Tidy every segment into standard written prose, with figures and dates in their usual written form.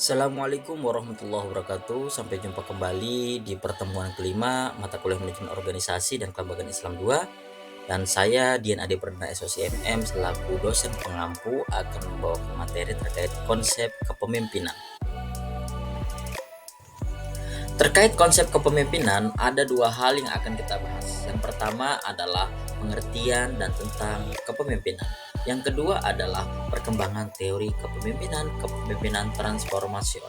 Assalamualaikum warahmatullahi wabarakatuh. Sampai jumpa kembali di pertemuan kelima mata kuliah manajemen organisasi dan kelembagaan Islam 2. Dan saya Dian Ade Perdana SOCMM selaku dosen pengampu akan membawakan materi terkait konsep kepemimpinan. Terkait konsep kepemimpinan, ada dua hal yang akan kita bahas. Yang pertama adalah pengertian dan tentang kepemimpinan. Yang kedua adalah perkembangan teori kepemimpinan transformasional.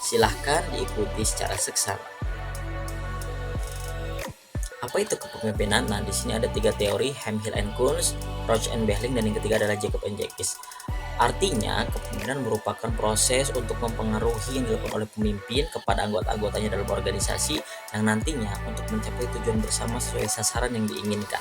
Silahkan diikuti secara seksama. Apa itu kepemimpinan? Nah, di sini ada tiga teori: Ham, Hill and Kunz, Roach and Behling, dan yang ketiga adalah Jacob and Jekis. Artinya, kepemimpinan merupakan proses untuk mempengaruhi yang dilakukan oleh pemimpin kepada anggota-anggotanya dalam organisasi yang nantinya untuk mencapai tujuan bersama sesuai sasaran yang diinginkan.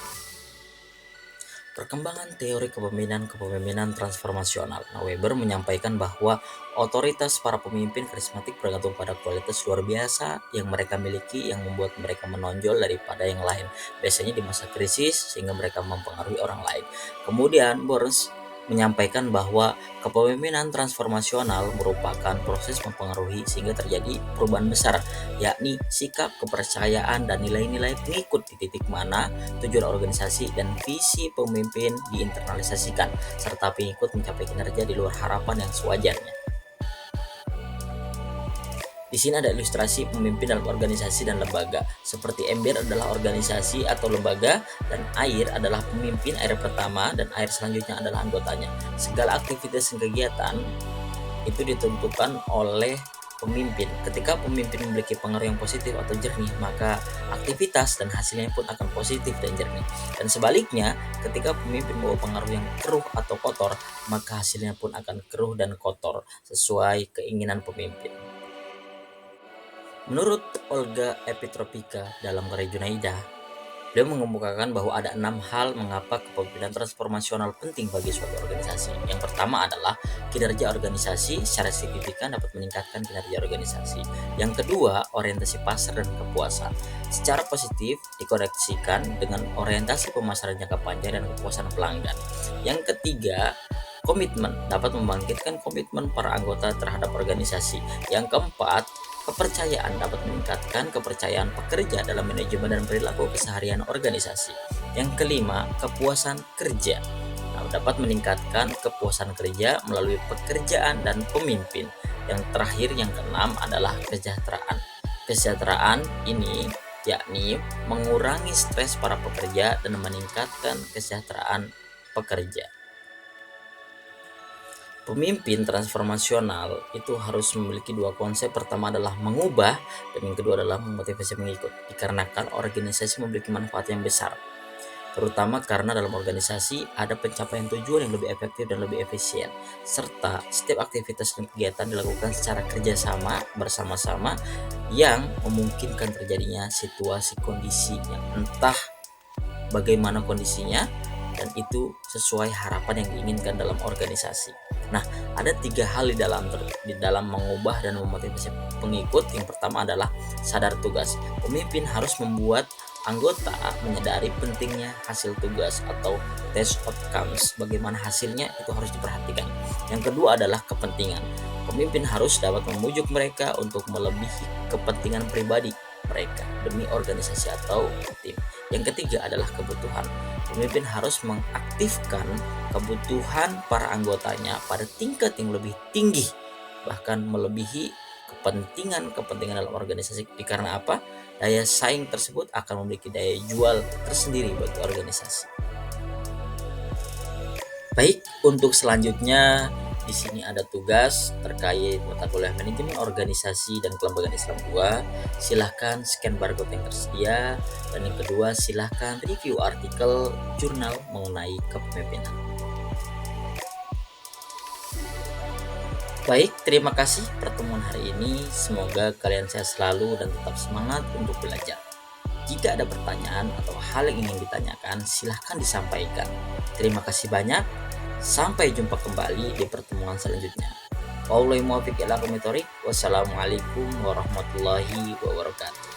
Perkembangan teori kepemimpinan transformasional. Nah, Weber menyampaikan bahwa otoritas para pemimpin karismatik bergantung pada kualitas luar biasa yang mereka miliki yang membuat mereka menonjol daripada yang lain, biasanya di masa krisis sehingga mereka mempengaruhi orang lain. Kemudian Burns menyampaikan bahwa kepemimpinan transformasional merupakan proses mempengaruhi sehingga terjadi perubahan besar, yakni sikap, kepercayaan, dan nilai-nilai pengikut di titik mana tujuan organisasi dan visi pemimpin diinternalisasikan, serta pengikut mencapai kinerja di luar harapan yang sewajarnya. Di sini ada ilustrasi pemimpin dalam organisasi dan lembaga. Seperti ember adalah organisasi atau lembaga, dan air adalah pemimpin air pertama, dan air selanjutnya adalah anggotanya. Segala aktivitas dan kegiatan itu ditentukan oleh pemimpin. Ketika pemimpin memiliki pengaruh yang positif atau jernih, maka aktivitas dan hasilnya pun akan positif dan jernih. Dan sebaliknya, ketika pemimpin membawa pengaruh yang keruh atau kotor, maka hasilnya pun akan keruh dan kotor sesuai keinginan pemimpin. Menurut Olga Epitropika dalam karya Junaidah, beliau mengemukakan bahwa ada 6 hal mengapa kepemimpinan transformasional penting bagi suatu organisasi. Yang pertama adalah kinerja organisasi secara signifikan dapat meningkatkan kinerja organisasi. Yang kedua, orientasi pasar dan kepuasan. Secara positif dikoneksikan dengan orientasi pemasaran jangka panjang dan kepuasan pelanggan. Yang ketiga, komitmen dapat membangkitkan komitmen para anggota terhadap organisasi. Yang keempat, kepercayaan dapat meningkatkan kepercayaan pekerja dalam manajemen dan perilaku keseharian organisasi. Yang kelima, kepuasan kerja dapat meningkatkan kepuasan kerja melalui pekerjaan dan pemimpin. Yang terakhir, yang keenam adalah kesejahteraan. Kesejahteraan ini yakni mengurangi stres para pekerja dan meningkatkan kesejahteraan pekerja. Pemimpin transformasional itu harus memiliki dua konsep. Pertama adalah mengubah, dan yang kedua adalah memotivasi mengikut. Dikarenakan organisasi memiliki manfaat yang besar, terutama karena dalam organisasi ada pencapaian tujuan yang lebih efektif dan lebih efisien, serta setiap aktivitas dan kegiatan dilakukan secara kerjasama bersama-sama yang memungkinkan terjadinya situasi kondisi yang entah bagaimana kondisinya, dan itu sesuai harapan yang diinginkan dalam organisasi. Nah, ada 3 hal di dalam mengubah dan memotivasi pengikut. Yang pertama adalah sadar tugas. Pemimpin harus membuat anggota menyadari pentingnya hasil tugas atau test outcomes. Bagaimana hasilnya itu harus diperhatikan. Yang kedua adalah kepentingan. Pemimpin harus dapat memujuk mereka untuk melebihi kepentingan pribadi mereka demi organisasi atau tim. Yang ketiga adalah kebutuhan. Pemimpin harus mengaktifkan kebutuhan para anggotanya pada tingkat yang lebih tinggi, bahkan melebihi kepentingan dalam organisasi. Karena apa? Daya saing tersebut akan memiliki daya jual tersendiri bagi organisasi. Baik, untuk selanjutnya di sini ada tugas terkait mata kuliah manajemen organisasi dan kelembagaan Islam 2. Silahkan scan barcode yang tersedia, dan yang kedua silahkan review artikel jurnal mengenai kepemimpinan. Baik, terima kasih pertemuan hari ini. Semoga kalian sehat selalu dan tetap semangat untuk belajar. Jika ada pertanyaan atau hal yang ingin ditanyakan, silahkan disampaikan. Terima kasih banyak. Sampai jumpa kembali di pertemuan selanjutnya. Wassalamualaikum warahmatullahi wabarakatuh.